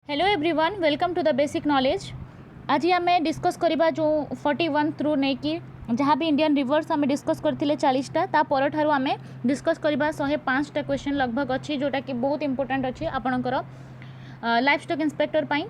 Hello everyone, welcome to the basic knowledge. आज आम discuss करवा जो 41 थ्रू नहीं कि जहाँ भी इंडियन रिवर्स आम डिस्कस करते 40टा तापर ठारू आम डिस्कस करवा 105टा क्वेश्चन लगभग अच्छी जोटा कि बहुत इंपोर्टेंट अच्छी आपणकर लाइफ स्टॉक इंस्पेक्टर पाई।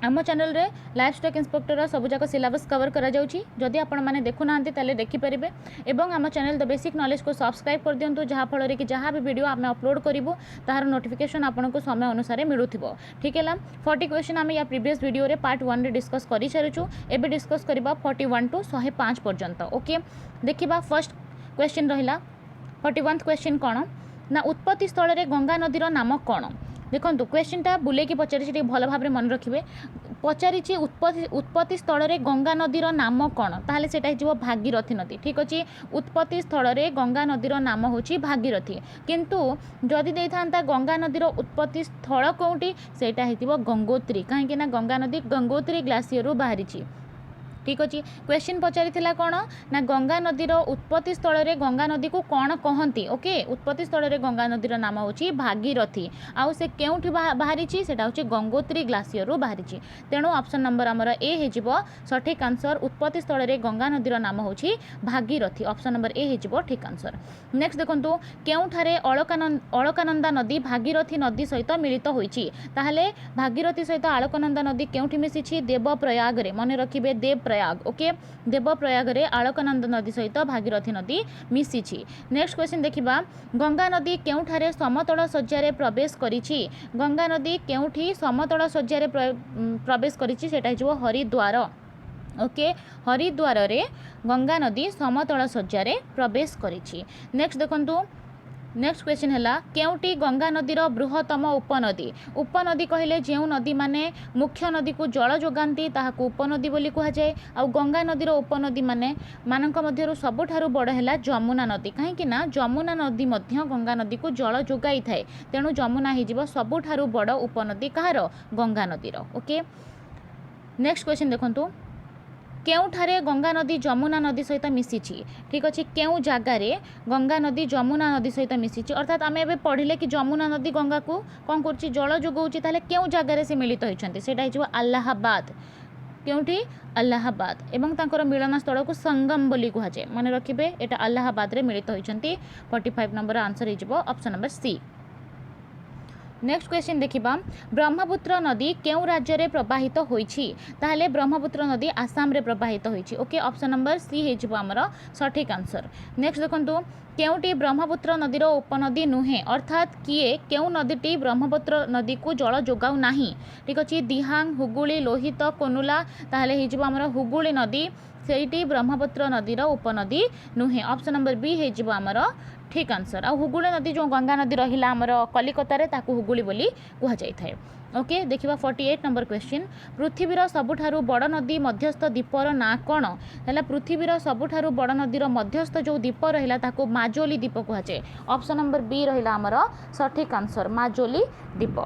आम चैनल रे लाइफ स्टॉक इंस्पेक्टर सबूक सिलेबस कवर करा जदि आपण मैंने देखुना देखिपारे और आम चैनल द बेसिक नॉलेज को सब्सक्राइब कर दिंतु जहाँफल कि जहाँ भी वीडियो आम अपलोड करूँ तार नोटिफिकेशन आपको समय अनुसार मिलू। ठीक है, 40 क्वेश्चन आम या प्रीवियस वीडियो रे पार्ट 1 रे डिस्कस कर सारूँ। एबे डिस्कस करबा 41 टू 105 पर्यंत। ओके, देखिबा फर्स्ट क्वेश्चन रहिला 41th क्वेश्चन कौन ना उत्पत्ति स्थल रे गंगा नदीर नाम कौन। देखो क्वेश्चनटा बुलेकी पचारि भल भाव मन रखिए। पचारि उत्पत्ति स्थल रे गंगा नदीर नाम कौन, ताहले सेटा हिजो भागीरथी नदी। ठीक अच्छे, उत्पत्ति स्थल रे गंगा नदीर नाम होची भागीरथी, किंतु जदि देइथांता गंगा नदीर उत्पत्ति स्थल कोउटी सेटा हितिबो गंगोत्री, कहीं ना गंगा नदी गंगोत्री ग्लासियर रु बाहरी। ठीक अच्छे, क्वेश्चन पचारि कौन ना गंगा नदीर उत्पत्ति स्थल रे गंगा नदी को कौन कहती। ओके, उत्पत्ति स्थल रे गंगा नदीर नाम होची भागीरथी। आउ से केउठी बाहरी सेटा होची गंगोत्री ग्लासियर रु बाहरी। तेणु ऑप्शन नंबर आमर ए हेजिबो सठिक आंसर। उत्पत्ति स्थल रे गंगा नदीर नाम होची भागीरथी। ऑप्शन नंबर ए हेजिबो ठीक आंसर। नेक्स्ट देखंतु केउठारे अलकानंदा नदी भागीरथी नदी सहित मिलित होईची, ताहले भागीरथी सहित अलकानंदा नदी केउठी मिसिची देवप्रयाग रे। मन रखिबे देवप्रयाग। ओके, देवप्रयाग रे अलकानंदा नदी सहित भागीरथी नदी मिसिची। नेक्स्ट क्वेश्चन देखिबा गंगा नदी केउठारे समतल शय्यारे प्रवेश करिछि। गंगा नदी केउठी समतल शय्यारे प्रवेश करिछि सेटा हिजो हरिद्वार। ओके, हरिद्वार रे गंगा नदी समतल शय्यारे प्रवेश करिछि। नेक्स्ट देखंतु नेक्स्ट क्वेश्चन है केउटी गंगा नदीर बृहत्तम उपनदी। उपनदी कहले जो नदी माने मुख्य नदी को जल जोगाती ताहाकू उपनदी बोली कह जाए। आ गंगा नदीर उपनदी माने मानक मध्यरु सबुठारु बड़ है जमुना नदी, कहीं ना जमुना नदी मध्य गंगा नदी को जल जोगाई थाए। तेणु जमुना हो सबुठारु बड़ उपनदी कहार गंगा नदीर। ओके, नेक्स्ट क्वेश्चन देखंतु केउठारे गंगा नदी जमुना नदी सहित मिसिछि। ठीक अच्छे, केउ जगार गंगा नदी जमुना नदी सहित मिसिछि, अर्थात आम एबे पढ़िले कि जमुना नदी गंगा को कौन कर जल जोगाउछि, ताले केउ जगार से मिलित होइछन्ति सेटा हिजो अलाहाबाद। केउठी अलाहाबाद एवं तांकर मिलन स्थल को संगम बोली कह जाए। मन रखिबे एटा अलाहाबाद रे मिलित होइछन्ति। 45 नंबर आंसर हिजो option number C. Next question देखिबा ब्रह्मपुत्र नदी केउ राज्य रे प्रवाहित होईछि, ताहले ब्रह्मपुत्र नदी आसाम रे प्रवाहित होईछि। ओके, ऑप्शन नंबर सी हेजिबो हमर सठिक आंसर। नेक्स्ट देखंतु केउटी ब्रह्मपुत्र नदीर उपनदी नुहे, अर्थात किए केउ नदीटी ब्रह्मपुत्र नदी को जल जोगाउ नाही। ठीक अछि, दिहांग हुगुली लोहित कोनुला, ताहले हेजिबो हमर हुगुली नदी सेठी ब्रह्मपुत्र नदीर उपनदी नुहे। ऑप्शन नंबर बी हेजिबो हमर ठीक आंसर। आ हुगुली नदी जो गंगा नदी रहिला हमर कलिकतारे ताकू हुगुली बोली कह जाय थाए। ओके, देखिबा 48 नंबर क्वेश्चन पृथ्वीर सबुठारु बड़ नदी मध्यस्थ द्वीपर ना कौन। है पृथ्वीर सबुठारु बड़ नदीर मध्यस्थ जो द्वीप रहिला ताकू माजोली द्वीप कह जाए। ऑप्शन नंबर बी रहिला हमर सठिक आंसर माजोली द्वीप।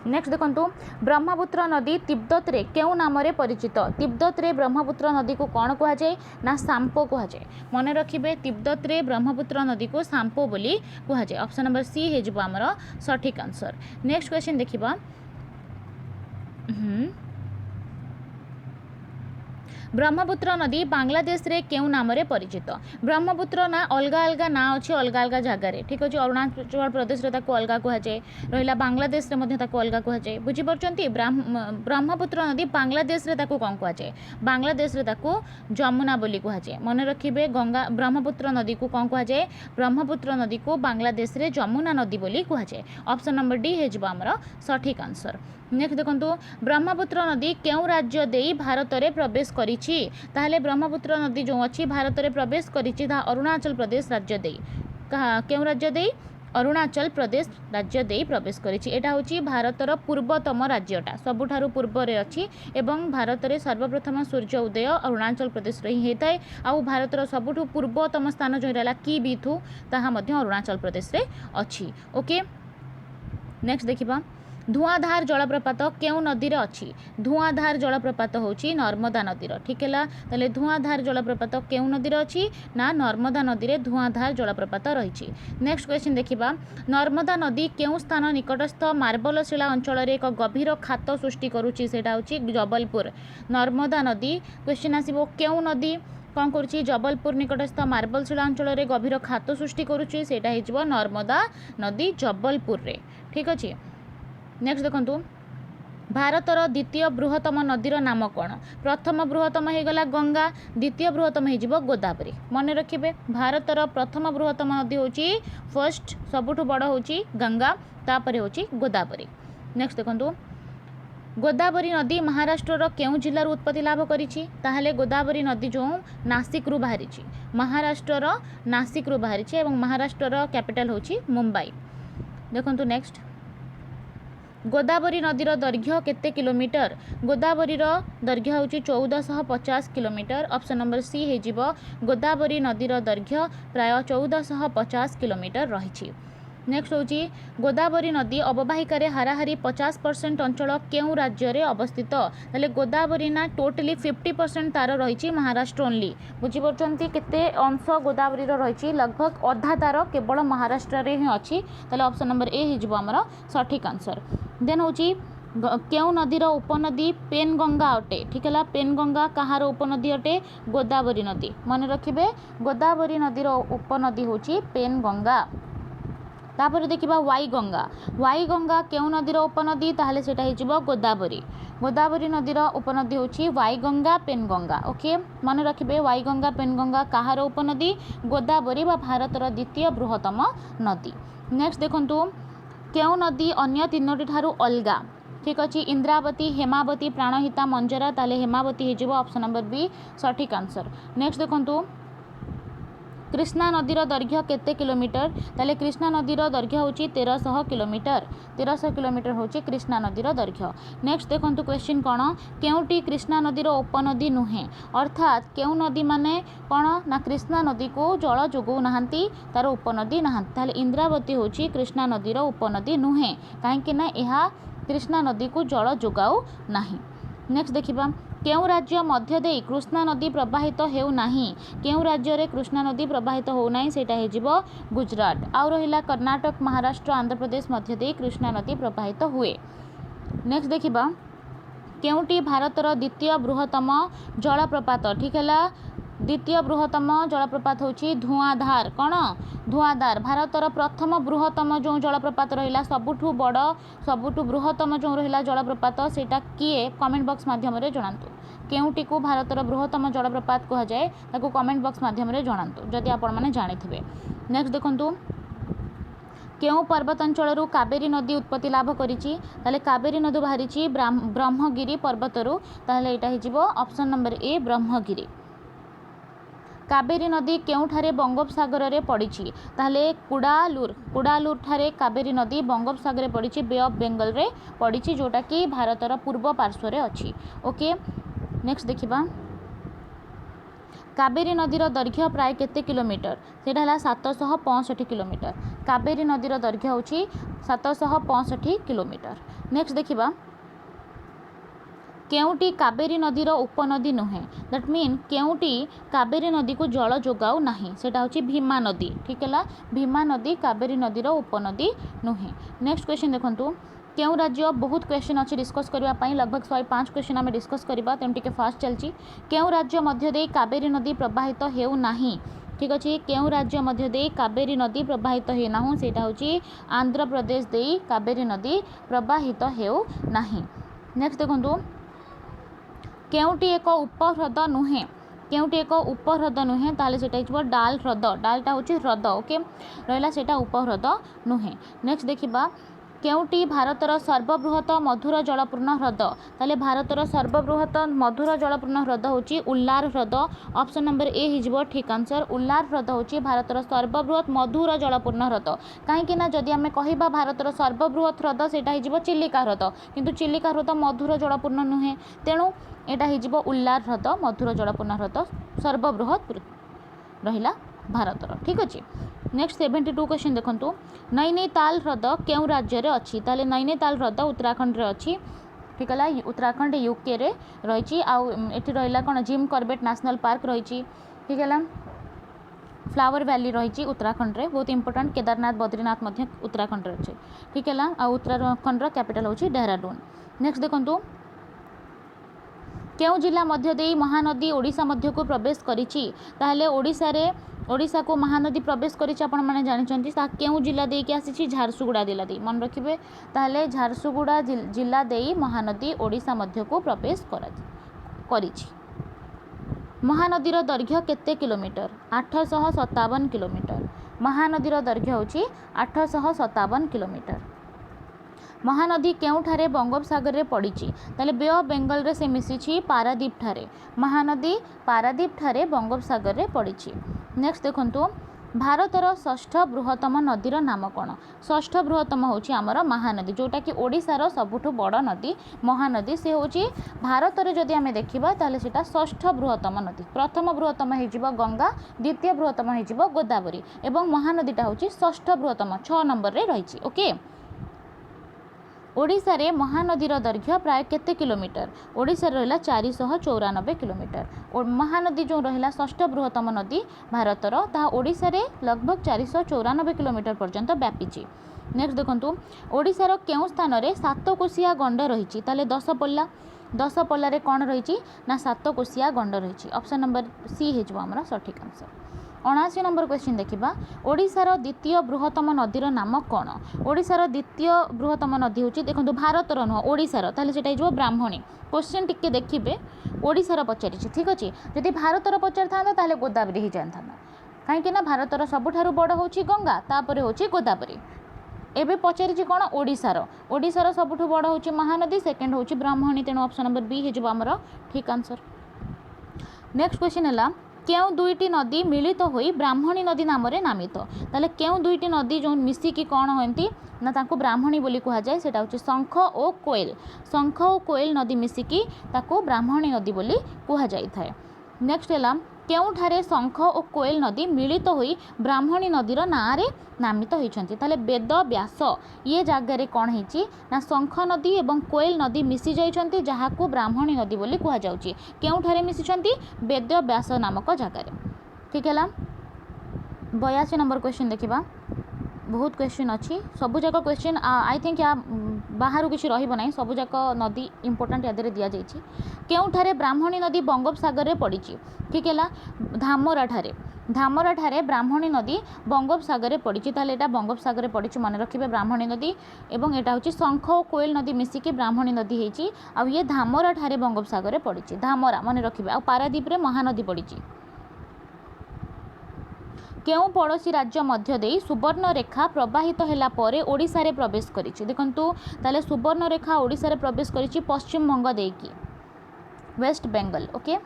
नेक्स्ट देखंतु ब्रह्मपुत्र नदी तिब्बत रे केउ नाम रे परिचित। तिब्बत रे ब्रह्मपुत्र नदी को कौन कह जाए ना सांपो कह जाए। मन रखिबे तिब्बत रे ब्रह्मपुत्र नदी को सांपो बोली कह जाए। ऑप्शन नंबर सी हेजिबो हमर सठिक आंसर। नेक्स्ट क्वेश्चन देखिबा ब्रह्मपुत्र नदी बांग्लादेश रे केउ नाम रे परिचित। ब्रह्मपुत्र ना अलगा अलगा ना अच्छी अलगा अलगा जगार। ठीक अच्छे, अरुणाचल प्रदेश रे ताको अलगा कह जाए, रहिला बांग्लादेश रे मध्य ताको अलगा कह जाए। बुझी परछंती, ब्रह्मपुत्र नदी बांग्लादेश रे ताको कौन कह जाए, बांग्लादेश रे ताको जमुना बोली कह जाए। मन रखिबे गंगा ब्रह्मपुत्र नदी को कौन कह जाए, ब्रह्मपुत्र नदी को बांग्लादेश रे जमुना नदी बोली कह जाए। ऑप्शन नंबर डी हेजिबो हमर सठिक आंसर। नेक्स्ट देखंतु ब्रह्मपुत्र नदी केउ राज्य देई भारत रे प्रवेश करिछि, ताहले ब्रह्मपुत्र नदी जो अछि भारत रे प्रवेश करिछि ता अरुणाचल प्रदेश राज्य देई। केउ राज्य देई, अरुणाचल प्रदेश राज्य देई प्रवेश करिछि। एटा होछि भारतर पूर्वतम राज्यटा, सबुठारु पूर्व रे अछि एवं भारत रे सर्वप्रथम सूर्य उदय अरुणाचल प्रदेश रे ही हेताय। आउ भारतर सबुठु पूर्वतम स्थान जो रहला की बिथु ताहा मध्य अरुणाचल प्रदेश रे अछि। ओके, नेक्स्ट देखिबा धुआंधार जलप्रपात केउं नदी रे अछि धुआंधार जलप्रपात होची नर्मदा नदी रो ठीक है ताले धुआंधार जलप्रपात केउं नदी रे अछि ना नर्मदा नदी रे धुआंधार जलप्रपात रही। नेक्स्ट क्वेश्चन देखिबा नर्मदा नदी केउं स्थान निकटस्थ मार्बल शिला अंचल रे एक गभीर खात सृष्टि करूची सेटा होची जबलपुर नर्मदा नदी क्वेश्चन आसीबो केउं नदी कौन करुच्ची जबलपुर निकटस्थ मार्बल शिला अंचल रे गभीर खात सृष्टि करुच्ची सेटा हेजिबो नर्मदा नदी जबलपुर रे ठीक अछि। नेक्स्ट देखंतु भारतर द्वितीय बृहत्तम नदीर नाम कौन प्रथम बृहत्तम होगला गंगा द्वितीय बृहत्तम हो गोदावरी मन रखिए भारतर प्रथम बृहत्तम नदी होची फर्स्ट सबुठ बड़ होची गंगा तापर होची गोदावरी। नेक्स्ट देखंतु गोदावरी नदी महाराष्ट्र केउं जिल्लार उत्पत्ति लाभ करिछि ताहले गोदावरी नदी जो नासिक रु बाहरिछि महाराष्ट्र नासिक रु बाहरिछि एवं महाराष्ट्र कैपिटल होची मुंबई। देखंतु नेक्स्ट गोदावरी नदीर दैर्घ्य केते किलोमीटर गोदावरीर दैर्घ्य होची 1450 किलोमीटर ऑप्शन नंबर सी हेजिबो गोदावरी नदीर दैर्घ्य प्राय 1450 किलोमीटर रहिछि। नेक्स्ट होची गोदावरी नदी अववाहिकार हाराहारी 50% अंचल केउं राज्य रे अवस्थित ताले गोदावरी ना टोटली 50% तार रही महाराष्ट्र ओनली बुझीपी केते अंश गोदावरी रही लगभग अधा तार केवल महाराष्ट्र रे ही अच्छी ताले ऑप्शन नंबर ए हिजबो हमर सठिक आंसर। देन होची केउं नदीर उपनदी पेनगंगा अटे ठीक है पेनगंगा कहार उपनदी अटे गोदावरी नदी मन रखिबे गोदावरी नदीर उपनदी होची पेनगंगा। तापर देखिबा वाई गंगा केउं नदीर उपनदी ताहले सेटा हिजिबो गोदावरी गोदावरी नदीर उपनदी होची वाई गंगा पेनगंगा ओके मन रखिबे वाई गंगा पेनगंगा कहार उपनदी गोदावरी बा भारतर द्वितीय बृहत्तम नदी। नेक्स्ट देखंतु केउं नदी अन्य तीनोटी ठारू अलगा ठीक अच्छे इंद्रावती हेमावती प्राणहिता मंजरा ताले हेमावती हिजिबो ऑप्शन नंबर बी सठिक आंसर। नेक्स्ट देखंतु कृष्णा नदीर दैर्घ्य केते किलोमीटर ताले कृष्णा नदीर दैर्घ्य होची 1300 किलोमीटर 1300 किलोमीटर होची कृष्णा नदीर दैर्घ्य। नेक्स्ट देखंतु क्वेश्चन कोन केउटी कृष्णा नदीर उपनदी नुहे अर्थात केउ नदी माने कोन ना कृष्णा नदी को जल जोगौ नाहंती तार उपनदी नाहंती ताले इंद्रावती होची कृष्णा नदीर उपनदी नुहे काहेकि ना एहा कृष्णा नदी को जल जोगाऊ नाही। नेक्स्ट देखिबा केउं राज्य मध्य देई कृष्णा नदी प्रवाहित हेउ नाही केउं राज्य रे कृष्णा नदी प्रवाहित हो नाही सेटा हेजिबो गुजरात आउ रहिला कर्नाटक महाराष्ट्र आंध्र प्रदेश मध्य देई कृष्णा नदी प्रवाहित हुए। नेक्स्ट देखिबा केउंटी भारतर द्वितीय बृहत्तम जलप्रपात ठीक है द्वितीय बृहत्तम जलप्रपात होची धुआंधार कौन धुआंधार भारतर प्रथम बृहत्तम जो जलप्रपात रहिला सबुठु बड़ सबुठु बृहत्तम जो रहिला जलप्रपात सेटा किए कमेंट बॉक्स माध्यम रे जणांतु केउटी को भारतर बृहत्तम जलप्रपात कहा जाए ताको कमेंट बॉक्स माध्यम रे जणांतु जदि आपण माने जानिथिबे। नेक्स्ट देखंतु केउं पर्वतांचल कावेरी नदी उत्पत्ति लाभ करिछि ताले कावेरी नदी बाहरिछि ब्रह्मगिरी पर्वतरु ताले एटा हिजिबो option number A Brahmagiri. Kaveri नदी केउठारे बंगोपसागर रे पड़िछि ताले कुडालूर ठारे कावेरी नदी बंगोपसागर रे पड़िछि बे ऑफ बेंगल रे पड़िछि जोटा कि भारतर पूर्व पार्श्व रे अछि ओके। नेक्स्ट देखिबा कावेरी नदीर दैर्घ्य प्राय केते किलोमीटर सेटा हला 765 किलोमीटर कावेरी नदीर दैर्घ्य होछि 765 किलोमीटर। नेक्स्ट देखिबा केउटी कावेरी नदीर उपनदी नुहे दैट मीन केउटी कावेरी नदी को जल जोगाऊ नाही सेटा होची भीमा नदी ठीक है भीमा नदी कावेरी नदीर उपनदी नुहे। नेक्स्ट क्वेश्चन देखंतु केउं राज्य बहुत क्वेश्चन अच्छी डिस्कस करबा पई लगभग 105 क्वेश्चन आम डिस्कस करबा तेम टिके फास्ट चलची केउं राज्य मध्य देई कावेरी नदी प्रवाहित हेउ नाही ठीक अच्छे केउं राज्य मध्य देई कावेरी नदी प्रवाहित हे नाहु सेटा होची आंध्र प्रदेश देई कावेरी नदी प्रवाहित हेउ नाही। नेक्स्ट देखंतु केउटी एक उपह्रद नुहे केउटी एक उपह्रद नुहे ताले सेटा हिजबो डाल ह्रद डालटा होची ह्रद ओके रहला सेटा उपह्रद नुहे। नेक्स्ट देखिबा केउटी भारतर सर्वबृहत मधुर जलपूर्ण ह्रद ताले भारतर सर्वबृहत मधुर जलपूर्ण ह्रद होची उल्लार ह्रद ऑप्शन नंबर ए हिजबो ठीक आंसर उल्लार ह्रद होची भारतर सर्वबृहत मधुर जलपूर्ण ह्रद काहेकि ना जदि आमे कहिबा भारतर सर्वबृहत ह्रद सेटा हिजबो चिलिका ह्रद किंतु चिलिका ह्रद मधुर जलपूर्ण नुहे तेणु एटा हिजबो उल्लार ह्रद मधुर जलपूर्ण ह्रद सर्वबृहत रहिला भारतर ठीक अछि। नेक्स्ट 72 क्वेश्चन देखंतु नैनीताल ह्रद केउ राज्य रे अछि ताले नैनीताल ह्रद उत्तराखंड रे अछि ठीक है उत्तराखंड यूके रे रही आउ रहा कौन जिम कॉर्बेट नेशनल पार्क रही ठीक है फ्लावर वैली रही उत्तराखंड रे बहुत इंपोर्टेंट केदारनाथ बद्रीनाथ मध्य उत्तराखंड रे अच्छे ठीक है आउ उत्तराखंड कैपिटल होची देहरादून। नेक्स्ट देखंतु केउ जिला मध्य देई महानदी ओडिशा मध्य को प्रवेश करिछि ताहले ओडिशा को महानदी प्रवेश करिछि आपण माने जानिछंती ता केउ जिला देई के आसीछि झारसुगुड़ा जिला देई मन रखिबे ताहले झारसुगुड़ा जिला देई महानदी ओडिशा मध्य को प्रवेश करिछि। महानदीर दैर्घ्य केते किलोमीटर 857 किलोमीटर महानदीर दैर्घ्य होची 857 किलोमीटर। महानदी केउठारे बंगोपसागर रे पड़िछि ताले बे ऑफ बेंगल रे से मिसिछि पारादीप ठारे महानदी पारादीप ठारे बंगोपसागर रे पड़िछि। नेक्स्ट देखंतु भारतर षष्ठ बृहत्तम नदीर नाम कौन षष्ठ बृहत्तम होची आमर महानदी जोटा कि ओडिशार सबुठु बड़ नदी महानदी से होची भारत रे जदि आमे देखिबा ताले सेटा षष्ठ बृहत्तम नदी प्रथम बृहत्तम हेजिबो गंगा द्वितीय बृहत्तम हेजिबो गोदावरी एवं महानदीटा होची षष्ठ बृहत्तम 6 नंबर रे रहिछि। ओके ओडिशा रे महानदीर दैर्घ्य प्राय केते किलोमीटर ओडिशा रहिला 494 किलोमीटर और महानदी जो रहिला षष्ठ बृहत्तम नदी भारतर ता ओडिशा रे लगभग 494 किलोमीटर पर्यंत व्यापीछि। नेक्स्ट देखंतु ओडिशार केउ स्थान रे सातकोशिया गंड रहिछि ताले 10 पल्ला रे कोन रहिछि ना सातकोशिया गंड रहिछि ऑप्शन नंबर सी हेजबो हमर सठिक आंसर। 79 नंबर क्वेश्चन देखिबा ओडिशार द्वितीय बृहत्तम नदीर नाम कौन ओडिशार द्वितीय बृहत्तम नदी होची देखंतु भारतर नुह ओडिशार ताले सेटा हिजो ब्राह्मणी क्वेश्चन टिके देखिबे ओडिशार पचारिछि ठीक अछि जदि भारतर पचार थांदा ताले गोदावरी ही जान थांदा काहे कि ना भारतर सबुठारु बड़ होची गंगा तापरे होची गोदावरी एबे पचारिछि कोन ओडिशार सबुठु बड़ होची महानदी सेकंड होची ब्राह्मणी तेणु ऑप्शन नंबर बी हेजबो हमर ठीक आंसर। नेक्स्ट क्वेश्चन हला केउ दुईटी नदी मिलित होई ब्राह्मणी नदी नाम रे नामित ताले केउ दुईटी नदी जो मिसिकी कौन होती ना ताकू ब्राह्मणी बोली कहा जाए सेटा होची शंख और कोयल नदी मिसिकी ताकू ब्राह्मणी नदी बोली कहा जाई थाए। नेक्स्ट हला केउठारे शंख और कोयल नदी मिलित होई ब्राह्मणी नदीर नाँ रे नामित होइछंती ताले वेद व्यास ये जगार कौन होइछि ना शंख नदी एवं कोयल नदी मिसी जाइछंती जहाकू ब्राह्मणी नदी बोली कहा जाउछि केउठारे मिसिछंती वेद व्यास नामक जगार ठीक है। 82 नंबर क्वेश्चन देखिबा बहुत क्वेश्चन अच्छी सबुजाक क्वेश्चन आई थिंक या बाहर किसी रही सबुजाक नदी इंपोर्टेंट या दि जाइए केउठारे ब्राह्मणी नदी बंगोपसागर रे पड़ी ठीक है धामरा ठारे ब्राह्मणी नदी बंगोपसागर रे पड़ी ताले एटा बंगोपसागर रे पड़ी मन रखिबे ब्राह्मणी नदी एवं एटा होची शंख और कोयल नदी मिसिकी ब्राह्मणी नदी हेची आ ये धामरा ठारे बंगोपसागर रे पड़ी धामरा मन रखिबे आ पारादीप रे महानदी पड़ी केउ पड़ोशी राज्य मध्य देई सुवर्ण रेखा प्रवाहित हैला परे ओडिशा रे प्रवेश करिछि देखंतु ताले सुवर्ण रेखा ओडिशा रे प्रवेश करिछि पश्चिम बंग देकी वेस्ट बेंगल ओके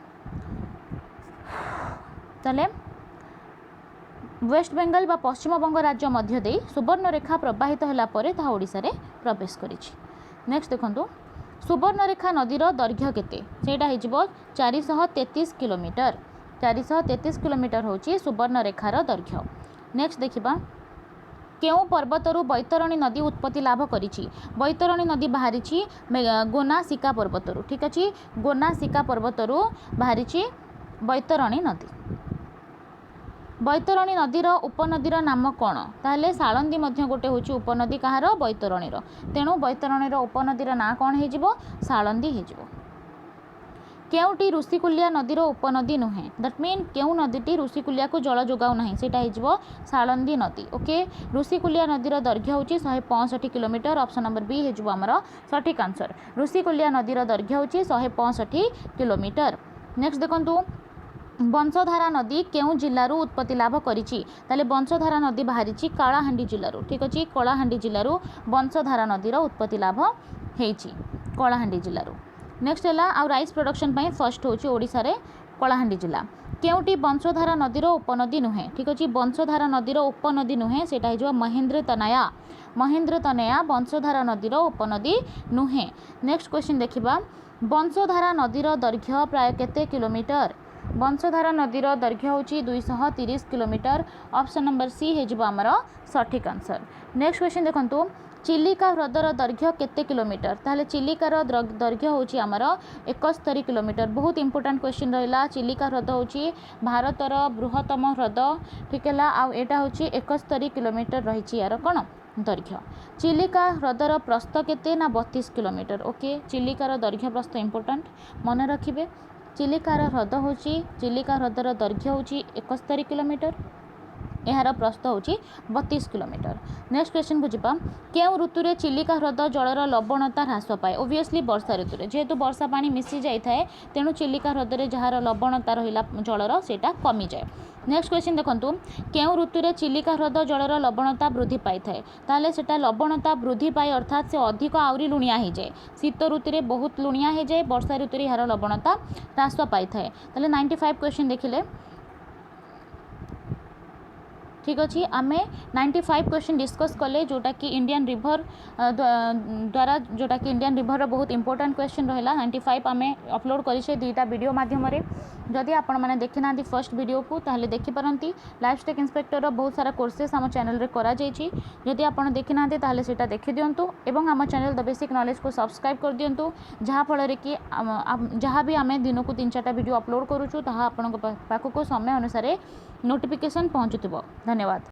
ताले वेस्ट बेंगल बा पश्चिम बंग राज्य मध्य देई सुवर्ण रेखा प्रवाहित हैला परे ता ओडिशा रे प्रवेश करिछि। नेक्स्ट देखंतु सुवर्ण रेखा नदीर दैर्घ्य केते सेटा हेजिबो 433 किलोमीटर 433 किलोमीटर होची सुवर्ण रेखार दैर्घ्य। नेक्स्ट देखिबा केउ पर्वतरु बैतरणी नदी उत्पत्ति लाभ करिछि बैतरणी नदी बाहरिछि गोनासिका पर्वतरु ठीक अछि गोनासिका पर्वतरु बाहरिछि बैतरणी नदी। बैतरणी नदीर उपनदीर नाम कौन ताहले साळंदी मध्य गोटे होची उपनदी कहार बैतरणीर तेणु बैतरणीर उपनदीर ना कौन हेजिबो साळंदी हेजिबो। केउटी ऋषिकुलिया नदीर उपनदी नुहे दैट मीन केउ नदीटी ऋषिकुलिया को जल जोगाउ नाही सेटा हेजिबो साळंदी नदी ओके ऋषिकुलिया नदीर दैर्घ्य होची 165 किलोमीटर ऑप्शन नंबर बी हेजिबो हमर सठिक आंसर ऋषिकुलिया नदीर दैर्घ्य होची 165 किलोमीटर। नेक्स्ट देखंतु बंशधारा नदी केउ जिल्लारू उत्पत्ति लाभ करिछि ताले बंशधारा नदी बाहरिछि कालाहांडी जिल्लारू ठीक अछि कलाहांडी जिल्लारू बंशधारा नदीर उत्पत्ति लाभ हेछि कलाहांडी जिल्लारू। नेक्स्ट है आउ राइस प्रोडक्शन पाई फर्स्ट होची ओडिशा रे कलाहांडी जिला केउटी बंशधारा नदीर उपनदी नुहे ठीक अछि बंशधारा नदीर उपनदी नुहे सेटा हिजो महेंद्र तनया बंशधारा नदीर उपनदी नुहे। नेक्स्ट क्वेश्चन देखिबा बंशधारा नदीर दैर्घ्य प्राय केते किलोमीटर बंशधारा नदीर दैर्घ्य हूँ 230 किलोमीटर। ऑप्शन नंबर सी है आमर सठिक आंसर। नेक्स्ट क्वेश्चन देखंतु चिलिका ह्रदर दैर्घ्य केते किलोमीटर? ताहले चिलिकार दैर्घ्य हूँ आमर 71 किलोमीटर। बहुत इंपोर्टेंट क्वेश्चन रहा। चिलिका ह्रद हूँ भारतर बृहत्तम ह्रद, ठीक है। आउ एटा हूँ 71 किलोमीटर रही यार कौन दैर्घ्य। चिलिका ह्रदर प्रस्थ केते ना 32 किलोमीटर। ओके, चिलिकार दैर्घ्य प्रस्थ इंपोर्टेंट मन रखिए। चिलिकार ह्रद हूँ चिलिका ह्रदर दैर्घ्य हूँ 71 किलोमीटर, यार प्रस्थ हूँ 32 किलोमीटर। नेक्स्ट क्वेश्चन को जीवा क्यों ऋतु रे चिलिका ह्रद जलर लवणता ह्रास पाए? ओबियसली वर्षा ऋतु रे, जेहेतु वर्षा पानी मिसी जाए तेणु चिलिका ह्रद रे जार लवणता रहा जलर सेटा कमी जाए। नेक्स्ट क्वेश्चन देखंतु क्यों ऋतु रे चिलिका ह्रद जलर लवणता वृद्धि पाई थाए? ताले सेटा लवणता वृद्धि पाए अर्थात से अधिक आउरी लुणिया हो जाए। शीत ऋतु रे बहुत लुणिया हो जाए, वर्षा ऋतु रे यार लवणता ह्रास पाई थाए। ताले 95 क्वेश्चन देखिले ठीक अच्छे। आम 95 क्वेश्चन डिस्कस कले जोटा कि इंडियन रिवर द्वारा जोटा कि इंडियन रिवर बहुत इंपोर्टेंट क्वेश्चन रहा। 95 आम अपलोड करें दुईटा वीडियो माध्यम जदि आपण मैंने देखी ना फर्स्ट वीडियो को ताहले देखिपारती। लाइफ स्टेक इंस्पेक्टर बहुत सारा कोर्सेस आम चैनल रे करा जायछि। जदि आपण देखी ना ताहले सेटा देखि दियंतु एवं आम चैनल द बेसिक नॉलेज को सब्सक्राइब कर दियंतु, जहाँ फल कि जहाँ भी आम दिन को 3-4टा वीडियो अपलोड करूँ ताहा आपण पाखक समय अनुसार नोटिफिकेशन पहुँचुथिबो। धन्यवाद।